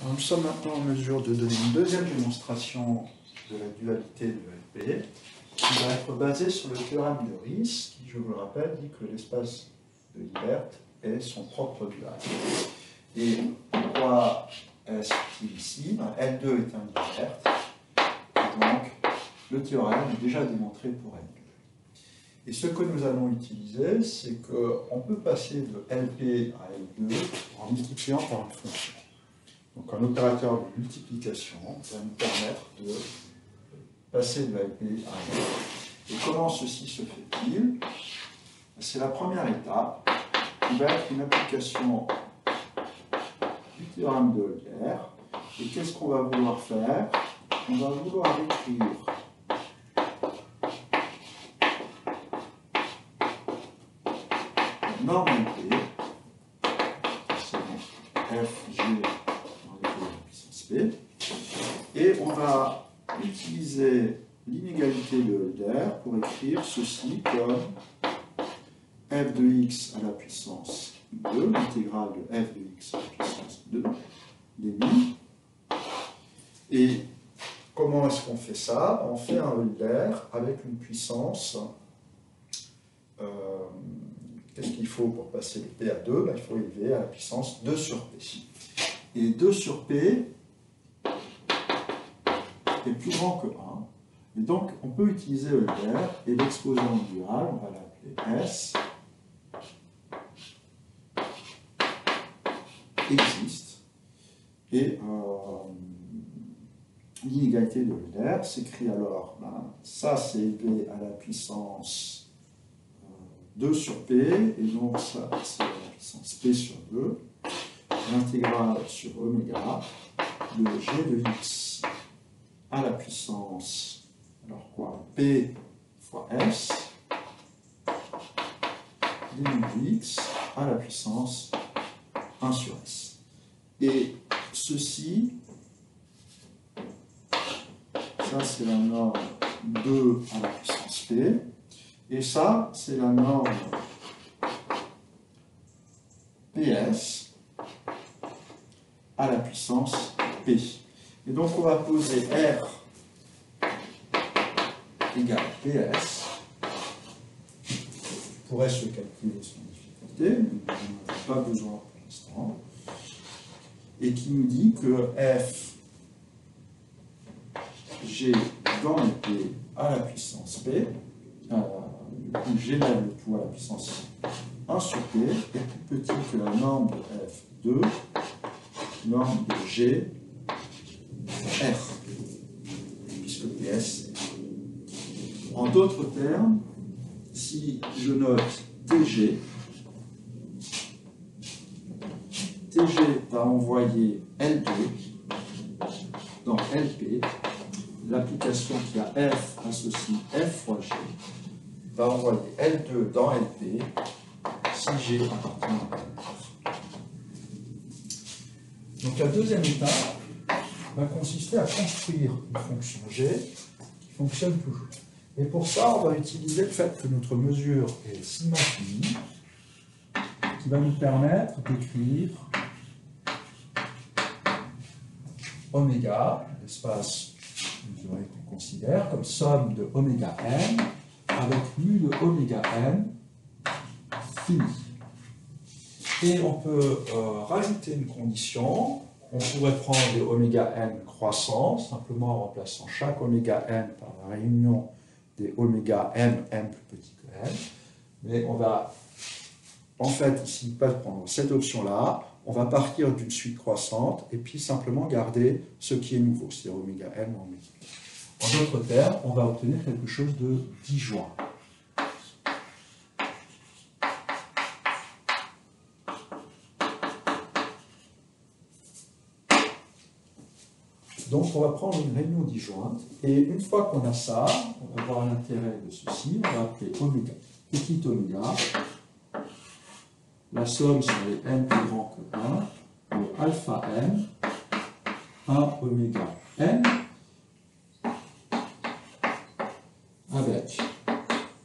Alors, nous sommes maintenant en mesure de donner une deuxième démonstration de la dualité de LP, qui va être basée sur le théorème de Riesz, qui, je vous le rappelle, dit que l'espace de Hilbert est son propre dual. Et pourquoi est-ce qu'il ici? L2 est un Hilbert, et donc le théorème est déjà démontré pour L2. Et ce que nous allons utiliser, c'est qu'on peut passer de LP à L2 en multipliant par une fonction. Donc un opérateur de multiplication va nous permettre de passer de LP à L2. Et comment ceci se fait-il? C'est la première étape qui va être une application du théorème de Euler. Et qu'est-ce qu'on va vouloir faire? On va vouloir écrire la norme LP, c'est donc FG dans les puissance P, et on va utiliser l'inégalité de Euler pour écrire ceci comme f de x à la puissance 2, l'intégrale de f de x à la puissance 2, demi. Et comment est-ce qu'on fait ça? On fait un Euler avec une puissance. Qu'est-ce qu'il faut pour passer de P à 2? Il faut élever à la puissance 2 sur P. Et 2 sur P est plus grand que 1. Et donc, on peut utiliser Euler et l'exposant dual, on va l'appeler S, existe. Et l'inégalité de Euler s'écrit alors, ça c'est élevé à la puissance 2 sur P, et donc ça c'est la puissance P sur 2, l'intégrale sur oméga de G de x à la puissance, alors quoi, P fois S, demi de x à la puissance 1 sur S. Et ceci, ça c'est la norme 2 à la puissance P, et ça c'est la norme PS à la puissance P. Et donc on va poser R égale PS, on pourrait se calculer son difficulté, mais on n'en a pas besoin pour l'instant, et qui nous dit que F G dans le P à la puissance P, j'élève le tout à la puissance 1 sur P, est plus petit que la norme de F2, norme de G, R, puisque PS. En d'autres termes, si je note TG, TG va envoyer L2 dans LP, l'application qui a F associe F fois G, va envoyer L2 dans LP si G appartient à F. Donc la deuxième étape va consister à construire une fonction G qui fonctionne toujours. Et pour ça, on va utiliser le fait que notre mesure est sigma finie, qui va nous permettre d'écrire oméga, l'espace mesuré qu'on considère comme somme de oméga n avec mu de oméga n fini. Et on peut rajouter une condition. On pourrait prendre des oméga n croissants, simplement en remplaçant chaque oméga n par la réunion des oméga m plus petit que n. Mais on va, en fait, ici, pas prendre cette option-là. On va partir d'une suite croissante et puis simplement garder ce qui est nouveau, c'est-à-dire oméga n en multiplié. En d'autres termes, on va obtenir quelque chose de disjoint. Donc, on va prendre une réunion disjointe, et une fois qu'on a ça, on va voir l'intérêt de ceci, on va appeler oméga, petit oméga, la somme sur les n plus grand que 1, pour alpha n, 1 oméga n, avec,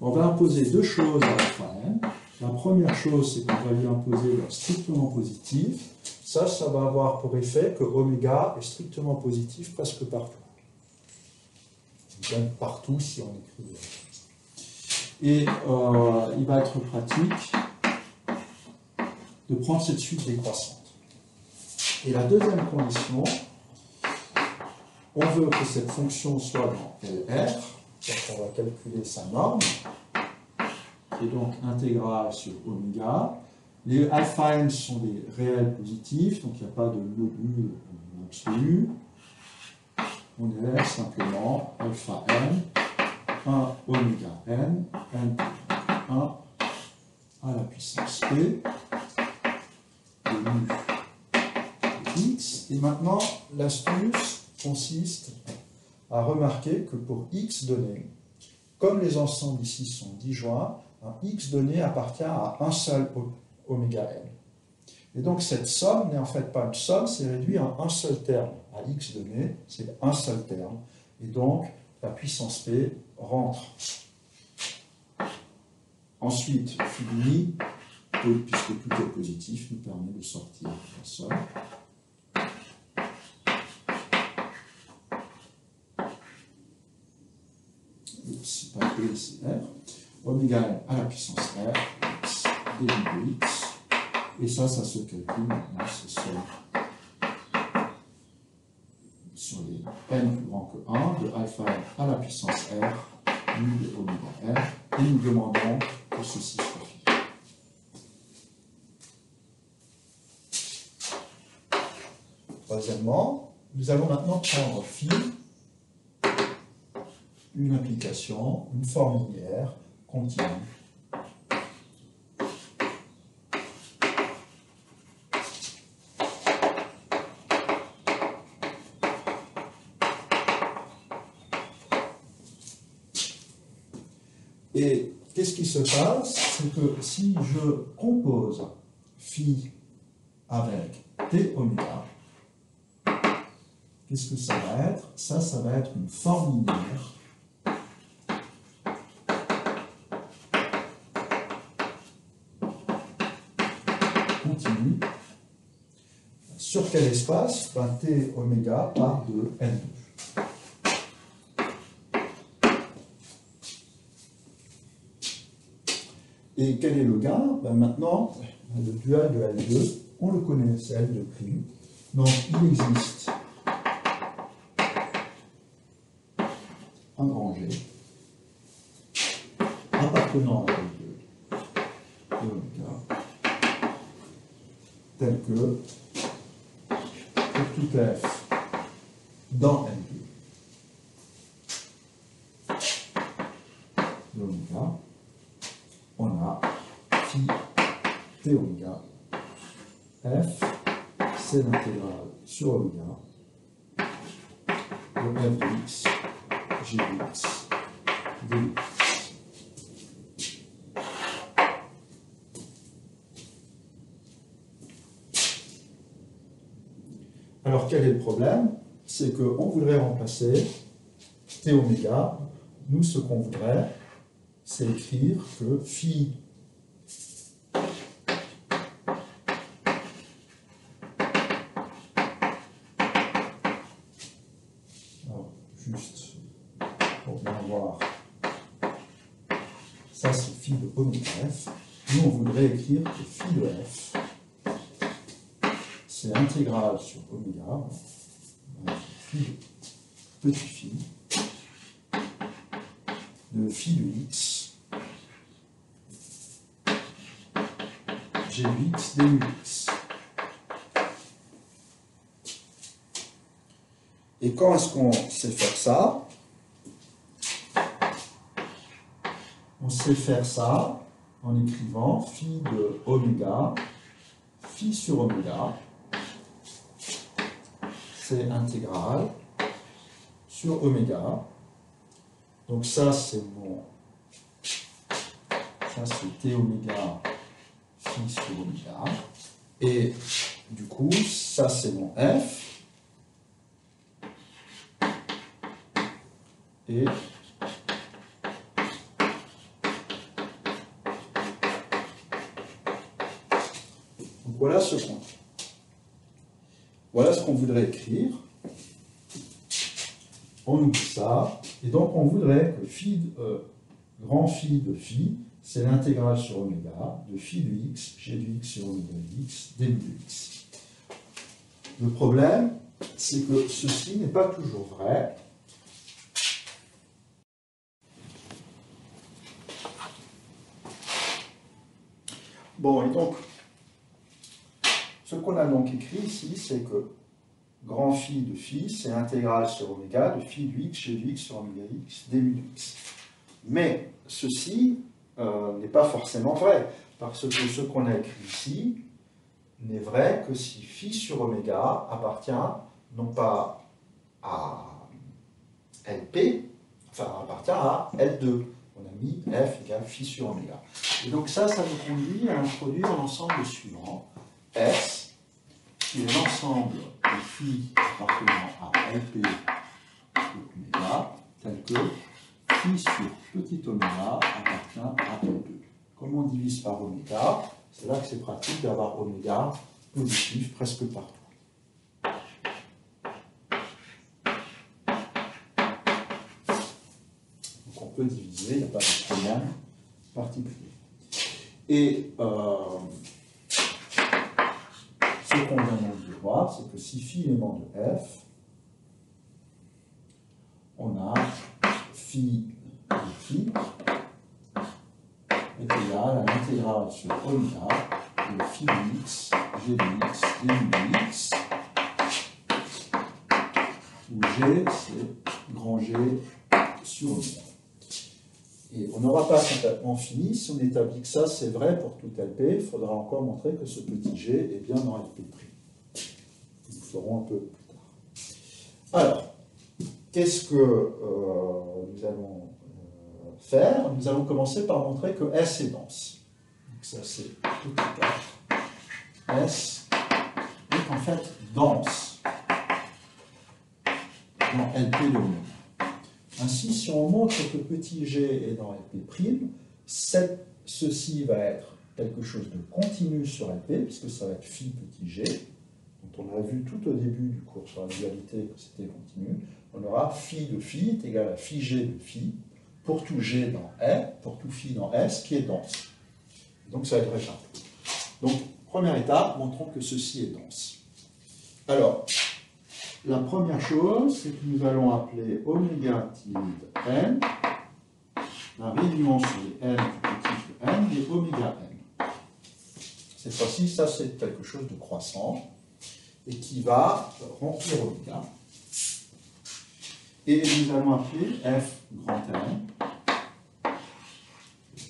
on va imposer deux choses à alpha n. La première chose, c'est qu'on va lui imposer leur strictement positif, Ça va avoir pour effet que oméga est strictement positif presque partout. Même partout si on écrit. Et il va être pratique de prendre cette suite décroissante. Et la deuxième condition, on veut que cette fonction soit dans LR, donc on va calculer sa norme, qui est donc intégrale sur oméga. Les alpha n sont des réels positifs, donc il n'y a pas de module absolu. On élève simplement alpha n, 1 oméga n, n 1 à la puissance p, de mu x. Et maintenant, l'astuce consiste à remarquer que pour x donné, comme les ensembles ici sont disjoints, un x donné appartient à un seul oméga n. Et donc cette somme n'est en fait pas une somme, c'est réduit en un seul terme. À x donné, c'est un seul terme. Et donc la puissance p rentre. Ensuite, fini, puisque tout est positif, nous permet de sortir la somme. C'est pas P, c'est R. Oméga n à la puissance R, x début de x. Et ça se calcule maintenant, c'est sur les n plus grand que 1, de alpha n à la puissance R, mu de oméga r, et nous demandons que ceci soit phi. Troisièmement, nous allons maintenant prendre phi, une application, une forme linéaire continue. Et qu'est-ce qui se passe? C'est que si je compose phi avec t oméga, qu'est-ce que ça va être? Ça va être une forme linéaire continue. Sur quel espace? T oméga part de N2. Et quel est le gain? Maintenant, le dual de L2, on le connaît, c'est L2'. Donc, il existe un grand G appartenant à L2 de oméga, tel que pour tout F dans L2 de oméga, on a phi t oméga f, c'est l'intégrale sur oméga de f de x, g de x, dx. Alors quel est le problème? C'est qu'on voudrait remplacer t oméga, nous ce qu'on voudrait, c'est écrire que phi alors, juste pour bien voir, ça c'est phi de oméga f. Nous on voudrait écrire que phi de f, c'est intégrale sur oméga, phi de petit phi de phi de x g de x du x. Et quand est-ce qu'on sait faire ça? On sait faire ça en écrivant phi de oméga, phi sur oméga, c'est intégrale sur oméga. Donc ça c'est t oméga phi sur oméga. Et du coup, ça c'est mon f. Et donc voilà ce qu'on a. voilà ce qu'on voudrait écrire. On oublie ça. Et donc, on voudrait que grand phi de phi, c'est l'intégrale sur oméga de phi de x, g de x sur oméga de x, d de x. Le problème, c'est que ceci n'est pas toujours vrai. Bon, et donc, ce qu'on a donc écrit ici, c'est que grand phi de phi, c'est l'intégrale sur oméga de phi de x, g de x sur oméga x, d de x. Mais ceci n'est pas forcément vrai, parce que ce qu'on a écrit ici n'est vrai que si phi sur oméga appartient non pas à LP, enfin appartient à L2. On a mis F égale phi sur oméga. Et donc ça nous conduit à introduire l'ensemble suivant, S, qui est l'ensemble des phi appartenant à LP de oméga, tel que phi sur petit oméga appartient à L2. Comme on divise par oméga, c'est là que c'est pratique d'avoir oméga positif presque partout. Donc on peut diviser, il n'y a pas de problème particulier. Et ce qu'on vient de voir, c'est que si phi élément de f, on a phi de phi est égal à l'intégrale sur oméga de phi de x, g de x, d de x, où g, c'est grand G sur oméga. Et on n'aura pas complètement fini. Si on établit que ça, c'est vrai pour tout LP, il faudra encore montrer que ce petit g est bien dans LP'. Nous le ferons un peu plus tard. Alors, qu'est-ce que nous allons faire? Nous allons commencer par montrer que S est dense. Donc ça, c'est tout clair. S est en fait dense dans LP de oméga. Ainsi, si on montre que petit g est dans LP', ceci va être quelque chose de continu sur LP, puisque ça va être phi petit g, dont on a vu tout au début du cours sur la dualité que c'était continu. On aura phi de phi est égal à phi g de phi, pour tout g dans R, pour tout phi dans S, qui est dense. Donc ça va être très simple. Donc, première étape, montrons que ceci est dense. Alors, la première chose, c'est que nous allons appeler oméga tilde n, la réunion sur les n du petit de n, des oméga n. Cette fois-ci, ça c'est quelque chose de croissant, et qui va remplir oméga. Et nous allons appeler f grand N,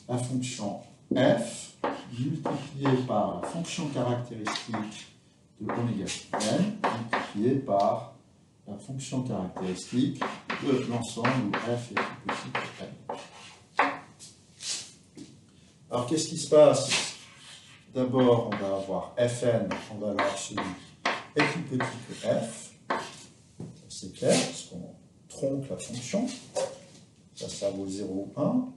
la fonction f multipliée par la fonction caractéristique de oméga n multiplié par la fonction caractéristique de l'ensemble où f est plus petit que n. Alors qu'est-ce qui se passe? D'abord, on va avoir fn en valeur absolue est plus petit que f. C'est clair, parce qu'on tronque la fonction. Ça vaut 0 ou 1.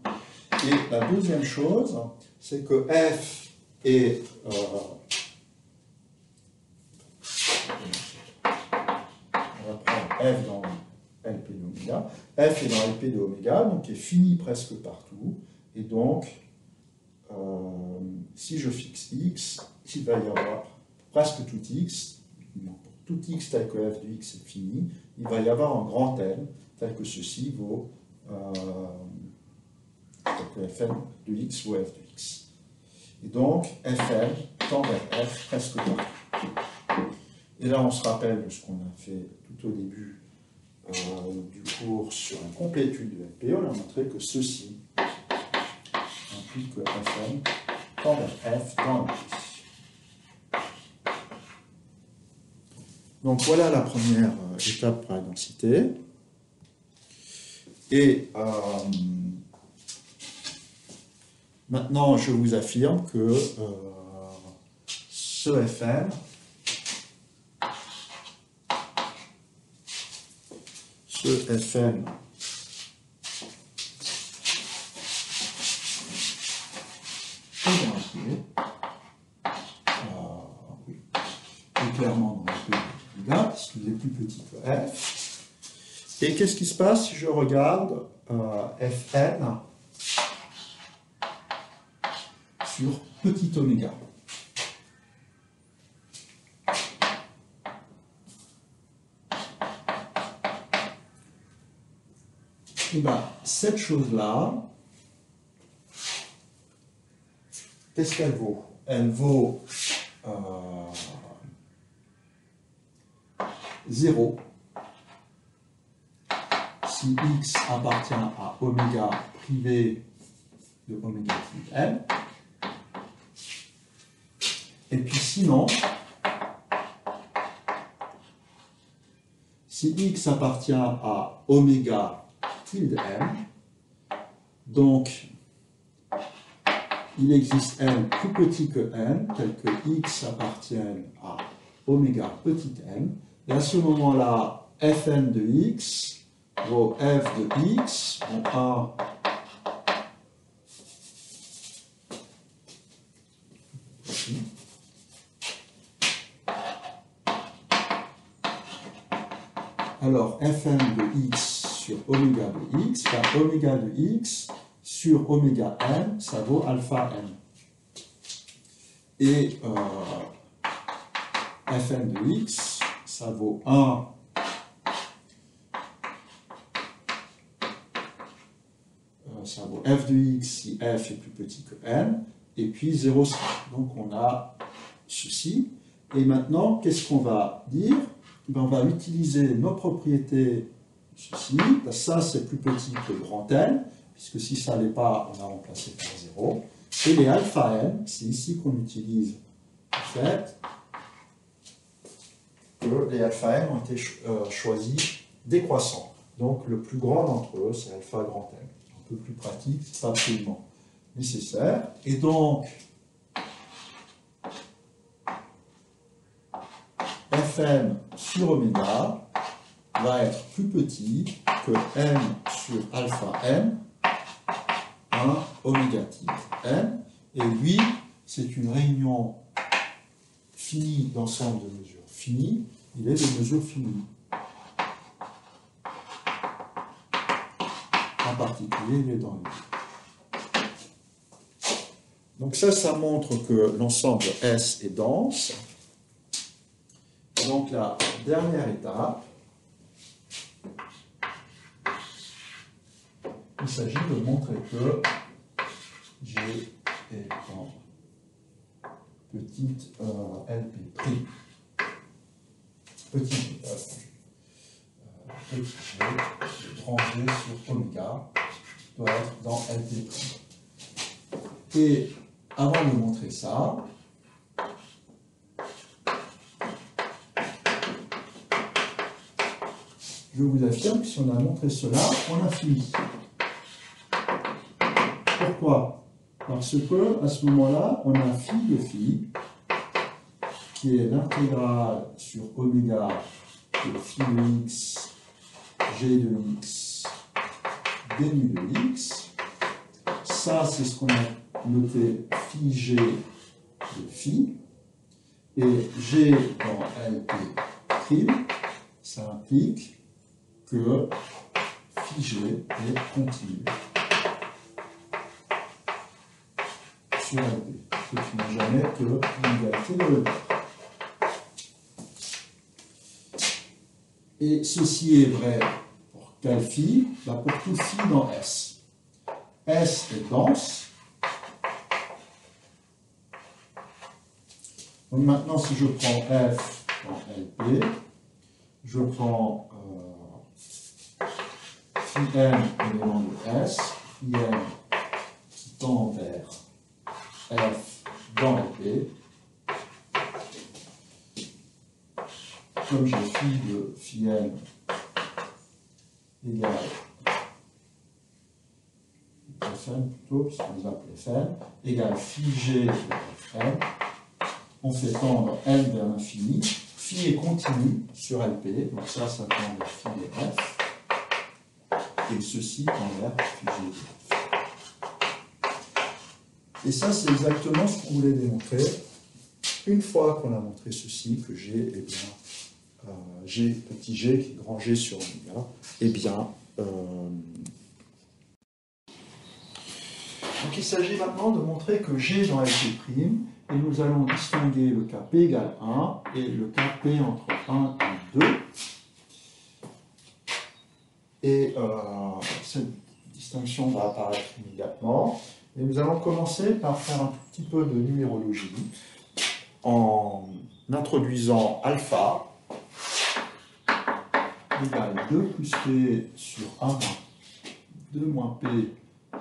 Et la deuxième chose, c'est que f est... on va prendre f dans LP de oméga. F est dans LP de oméga, donc est fini presque partout. Et donc, si je fixe x, il va y avoir presque tout x. Pour tout x tel que f de x est fini, il va y avoir un grand N tel que ceci vaut tel que fn de x vaut f de x. Et donc, fn tend vers f presque partout. Et là, on se rappelle de ce qu'on a fait tout au début du cours sur la complétude de LP. On a montré que ceci implique que fn tend vers f dans LP. Donc voilà la première étape par la densité. Et maintenant, je vous affirme que ce Fn est entier, clairement dans le là, puisqu'il est plus petit que f. Et qu'est-ce qui se passe si je regarde Fn sur petit oméga? Et bien, cette chose-là, qu'est-ce qu'elle vaut? Elle vaut 0 si x appartient à oméga privé de oméga tilde n. Et puis sinon, si x appartient à oméga tilde m, donc il existe n plus petit que n, tel que x appartienne à oméga petit m, et à ce moment-là, fn de x vaut f de x en 1 alors fn de x sur oméga de x, oméga de x sur oméga n, ça vaut alpha n. Et fn de x, ça vaut 1 ça vaut f de x si f est plus petit que n, et puis 0. Donc on a ceci. Et maintenant, qu'est-ce qu'on va dire? On va utiliser nos propriétés, ceci. Ça, c'est plus petit que grand N, puisque si ça n'est pas, on a remplacé par 0. Et les alpha n, c'est ici qu'on utilise le fait que les alpha n ont été choisis décroissants. Donc le plus grand d'entre eux, c'est alpha grand N. Un peu plus pratique, c'est pas absolument nécessaire. Et donc, Fn sur oméga va être plus petit que n sur alpha n, 1 oméga tilde n, et lui, c'est une réunion finie d'ensemble de mesures finies, il est de mesures finies. En particulier, il est dans le. Donc ça montre que l'ensemble S est dense. Donc la dernière étape, il s'agit de montrer que G est en petite LP prime. Petit G, grand G sur oméga doit être dans LP prime. Et avant de montrer ça, je vous affirme que si on a montré cela, on a fini. Pourquoi? Parce que à ce moment-là, on a phi de phi, qui est l'intégrale sur oméga de phi de x, g de x, d nu de x. Ça, c'est ce qu'on a noté phi g de phi. Et g dans LP prime, ça implique que phi g est continu sur LP, ce qui n'est jamais que l'égalité de l'autre. Et ceci est vrai pour quel phi? Pour tout phi dans S. S est dense. Donc maintenant, si je prends F dans LP, je prends phi n élément de S, phi n qui tend vers F dans LP. Comme j'ai phi de phi n égale Fn plutôt, puisqu'on les appelle Fn, égale phi g de Fn, on fait tendre n vers l'infini. Phi est continu sur LP, donc ça tend vers phi de F, et ceci tend vers phi g de F. Et ça, c'est exactement ce qu'on voulait démontrer. Une fois qu'on a montré ceci, que G est bien G, petit g, qui est grand G sur oméga, eh bien, donc il s'agit maintenant de montrer que G dans LP', et nous allons distinguer le cas P égale 1 et le cas P entre 1 et 2. Et cette distinction va apparaître immédiatement. Et nous allons commencer par faire un tout petit peu de numérologie en introduisant alpha égale 2 plus P sur 1 moins 2 moins P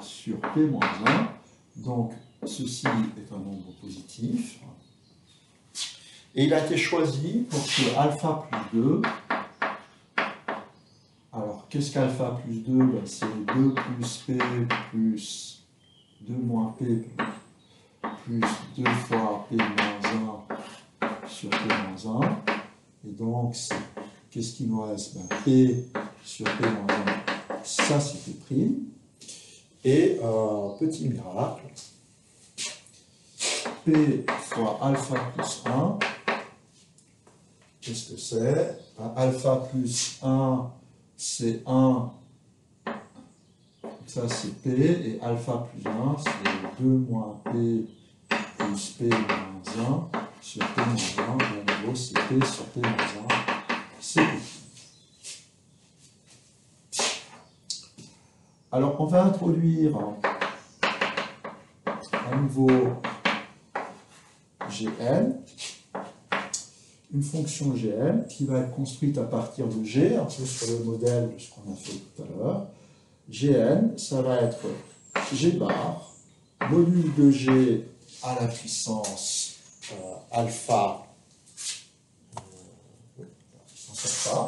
sur P moins 1. Donc, ceci est un nombre positif. Et il a été choisi pour que alpha plus 2. Alors, qu'est-ce qu'alpha plus 2? Ben, c'est 2 plus P plus 2 moins P plus 2 fois P moins 1 sur P moins 1. Et donc, qu'est-ce qu'il nous reste? Ben, P sur P moins 1, ça c'était prime. Et petit miracle, P fois alpha plus 1, qu'est-ce que c'est? Ben, alpha plus 1, c'est 1, ça c'est P, et alpha plus 1, c'est 2 moins P plus P moins 1 sur P moins 1, et à nouveau c'est P sur P moins 1, c'est P. Alors on va introduire un nouveau Gn, une fonction Gn qui va être construite à partir de G, un peu sur le modèle de ce qu'on a fait tout à l'heure. Gn, ça va être G bar, module de G à la puissance alpha, alpha.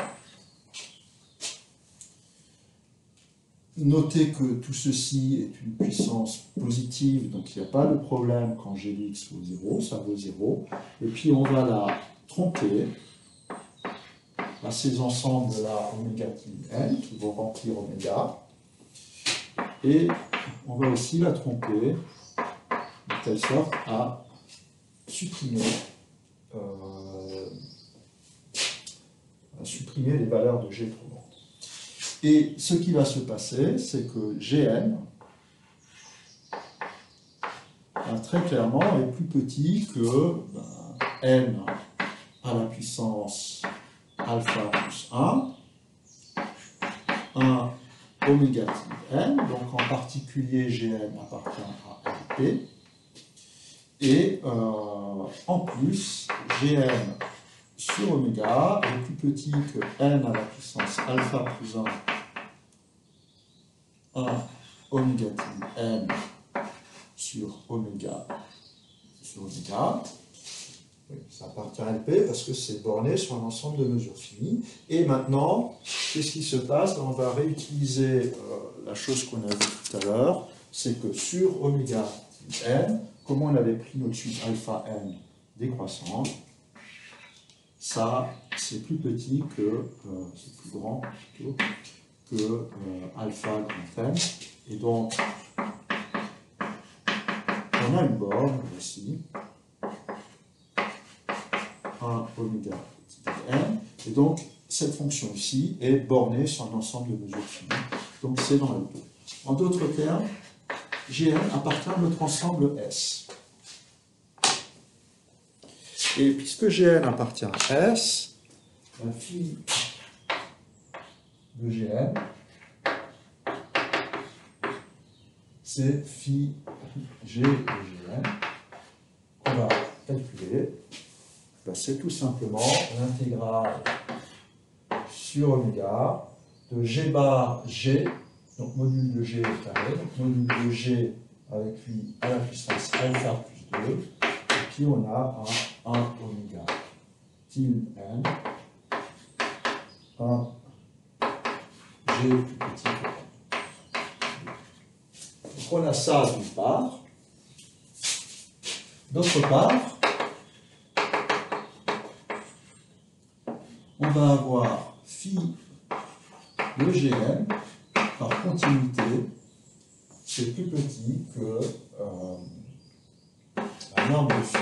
Notez que tout ceci est une puissance positive, donc il n'y a pas de problème quand G de x vaut 0, ça vaut 0. Et puis on va la tromper à ces ensembles-là oméga n qui vont remplir oméga. Et on va aussi la tromper de telle sorte à supprimer les valeurs de G trop grandes. Et ce qui va se passer, c'est que Gn, très clairement, est plus petit que n à la puissance alpha plus 1 oméga n, donc en particulier Gn appartient à LP, et en plus, Gn sur oméga est plus petit que n à la puissance alpha plus 1 oméga n sur oméga. Oui, ça appartient à LP parce que c'est borné sur un ensemble de mesures finies. Et maintenant, qu'est-ce qui se passe? On va réutiliser la chose qu'on a vue tout à l'heure, c'est que sur oméga n, comme on avait pris notre suite alpha n décroissante, ça c'est plus petit que, c'est plus grand plutôt, que alpha grand n. Et donc, on a une borne ici, 1 oméga n, et donc cette fonction ici est bornée sur un ensemble de mesures finies, donc c'est dans le 2. En d'autres termes, Gn appartient à notre ensemble S. Et puisque Gn appartient à S, la phi de Gn, c'est phi G de Gn, qu'on va calculer. Ben, c'est tout simplement l'intégrale sur oméga de G bar G, donc module de G au carré, donc module de G avec lui à la puissance alpha plus 2, et puis on a un 1 oméga tilde n, 1 G plus petit que n. Donc on a ça d'une part. D'autre part, on va avoir phi de Gn par continuité, c'est plus petit que la norme de phi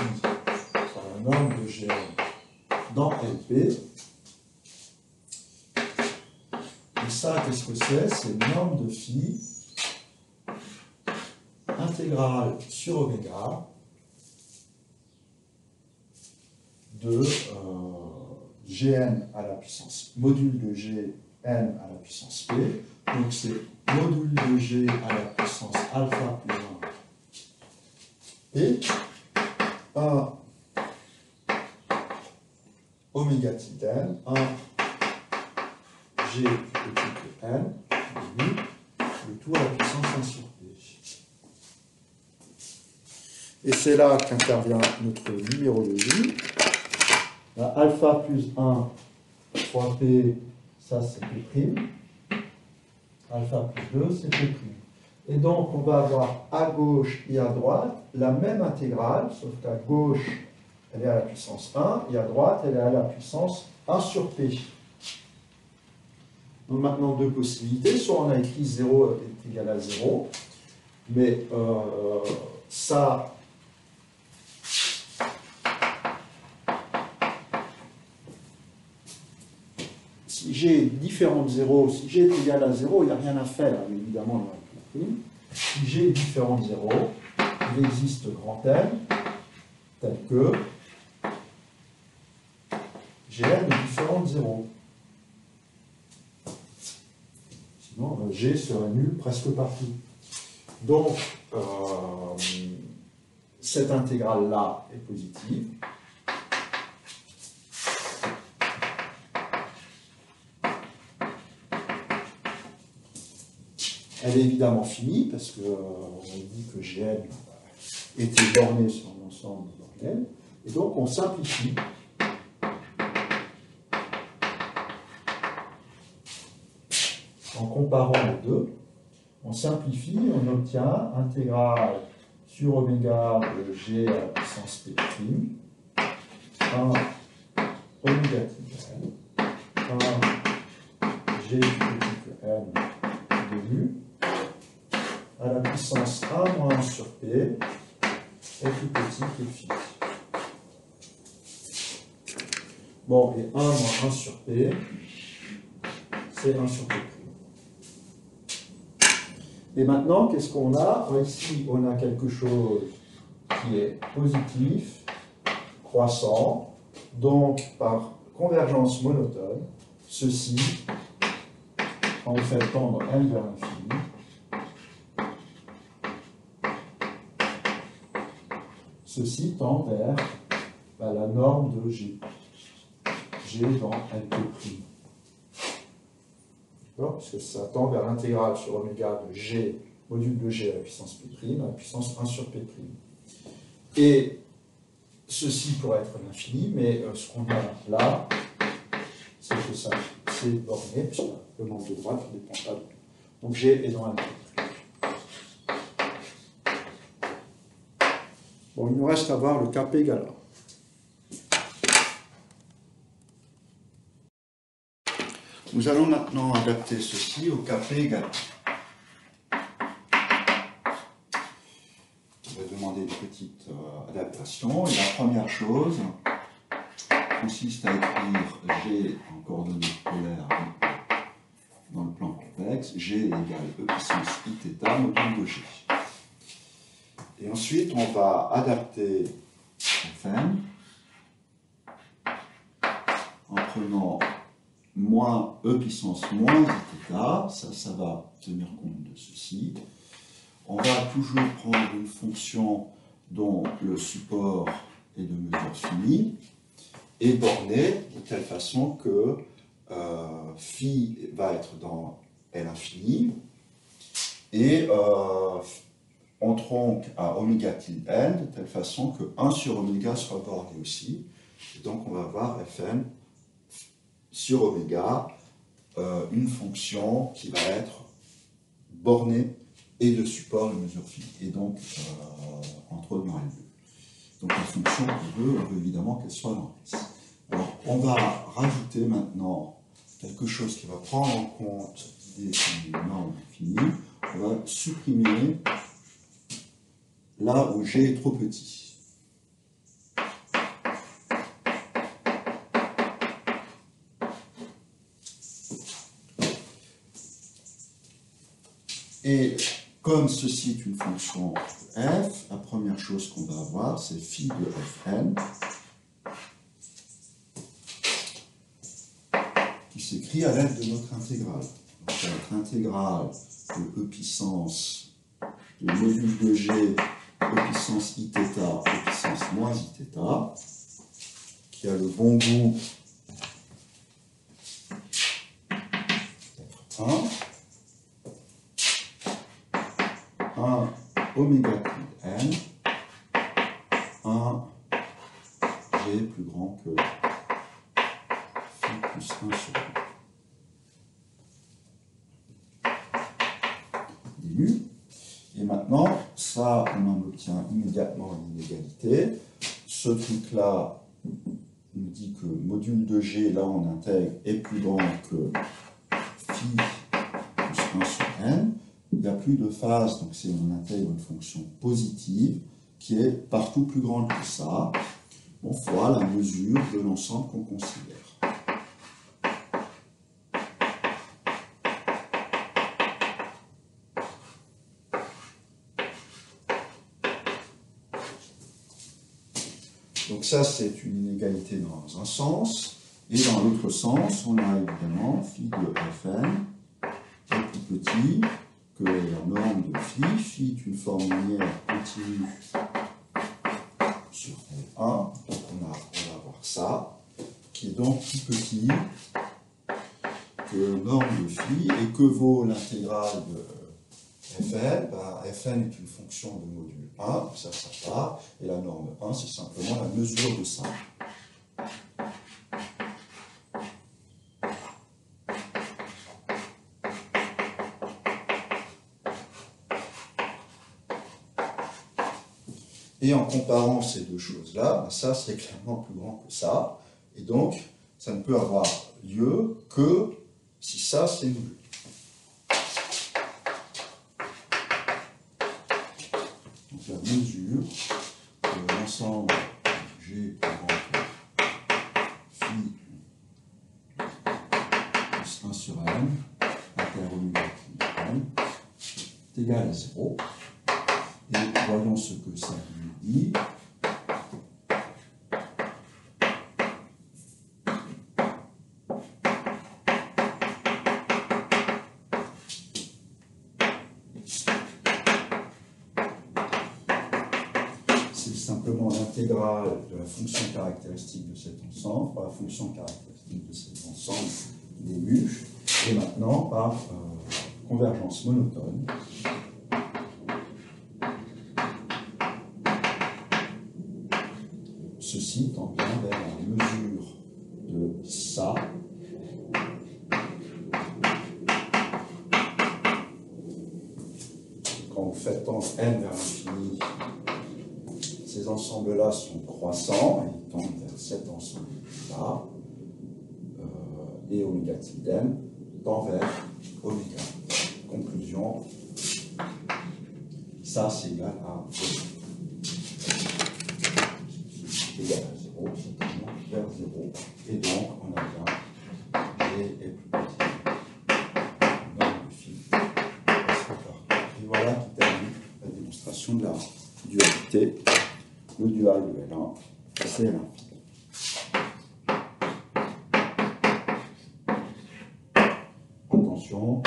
sur la norme de Gn dans LP, ça, qu'est-ce que c'est? C'est une norme de phi intégrale sur oméga de Gn à la puissance, module de Gn à la puissance P. Donc c'est module de G à la puissance alpha plus 1 et 1 oméga tilde n, 1 G petit que n, le tout à la puissance 1 sur P. Et c'est là qu'intervient notre numérologie. Là, alpha plus 1 fois P, ça c'est P'. Alpha plus 2, c'est P'. Et donc, on va avoir à gauche et à droite la même intégrale, sauf qu'à gauche, elle est à la puissance 1, et à droite, elle est à la puissance 1 sur P. Donc maintenant, deux possibilités. Soit on a écrit 0 est égal à 0, mais ça... Si G est différent de 0, si G est égal à 0, il n'y a rien à faire, évidemment, dans la prime. Si G est différent de 0, il existe grand M, tel que Gn est différent de 0. Sinon, G serait nul presque partout. Donc, cette intégrale-là est positive. Elle est évidemment finie, parce qu'on a dit que Gn était borné sur l'ensemble de Born. Et donc on simplifie. En comparant les deux, on simplifie, on obtient intégrale sur oméga de G à la puissance P', 1 oméga tilde n, 1 G petit que n de à la puissance 1 moins 1 sur P est plus petit que phi. Bon, et 1 moins 1 sur P, c'est 1 sur P'. Et maintenant, qu'est-ce qu'on a? Ici, on a quelque chose qui est positif, croissant, donc par convergence monotone, ceci, quand on fait tendre n vers l'infini, ceci tend vers la norme de G. G dans NP'. D'accord? Parce que ça tend vers l'intégrale sur oméga de G, module de G à la puissance P', à la puissance 1 sur P'. Et ceci pourrait être l'infini, mais ce qu'on a là, c'est que ça c'est borné, puisque le membre de droite ne dépend pas de tout. Donc G est dans NP'. Bon, il nous reste à voir le Kp égale 1. Nous allons maintenant adapter ceci au Kp égale 1. On va demander une petite adaptation. Et la première chose consiste à écrire G en coordonnées polaires dans le plan convexe. G égale E puissance I module de G. Et ensuite, on va adapter Fn en prenant moins E puissance moins Iθ, ça va tenir compte de ceci. On va toujours prendre une fonction dont le support est de mesure finie et bornée de telle façon que phi va être dans L infini et on tronque à oméga tilde n de telle façon que 1 sur oméga sera borné aussi. Et donc on va avoir Fn sur oméga, une fonction qui va être bornée et de support de mesure finie. Et donc entre dans L2. Donc la fonction qu'on veut, on veut évidemment qu'elle soit dans S. Alors on va rajouter maintenant quelque chose qui va prendre en compte des normes infinies. On va supprimer là où G est trop petit. Et comme ceci est une fonction f, la première chose qu'on va avoir, c'est phi de fn, qui s'écrit à l'aide de notre intégrale. Donc, notre intégrale de e puissance de module de g, e puissance iθ, e puissance moins iθ, qui a le bon goût d'être 1 oméga plus n, 1 g plus grand que phi plus 1 sur n du. Et maintenant, ça, on en obtient immédiatement une inégalité. Ce truc-là nous dit que module de g, là on intègre, est plus grand que phi plus 1 sur n. Il n'y a plus de phase, donc on intègre une fonction positive qui est partout plus grande que ça, fois la mesure de l'ensemble qu'on considère. Donc ça, c'est une inégalité dans un sens, et dans l'autre sens, on a évidemment phi de fn est plus petit que la norme de phi. Phi est une forme linéaire continue sur L1, donc on va avoir ça, qui est donc plus petit que norme de phi, et que vaut l'intégrale de fn, fn est une fonction de module 1, ça part, et la norme 1, c'est simplement la mesure de ça. Et en comparant ces deux choses-là, ça c'est clairement plus grand que ça, et donc ça ne peut avoir lieu que si ça c'est nul. Donc la mesure de l'ensemble G plus grand que phi plus 1 sur n, inter oméga n, est égal à 0. Et voyons ce que ça nous dit. C'est simplement l'intégrale de la fonction caractéristique de cet ensemble par la fonction caractéristique de cet ensemble des mu, et maintenant par convergence monotone. Ceci tend bien vers la mesure de ça. Quand vous faites tendre n vers l'infini, ces ensembles-là sont croissants, et ils tendent vers cet ensemble-là, et oméga tilde n tend vers oméga. Conclusion, ça c'est égal à 0. Égal à 0, c'est tellement vers 0, et donc on a bien G est plus petit. Norme de phi. Et voilà qui termine la démonstration de la dualité. Le dual de L1, c'est l'infini. Attention,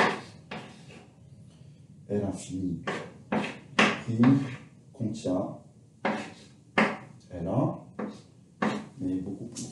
L infini prime contient L1, mais beaucoup plus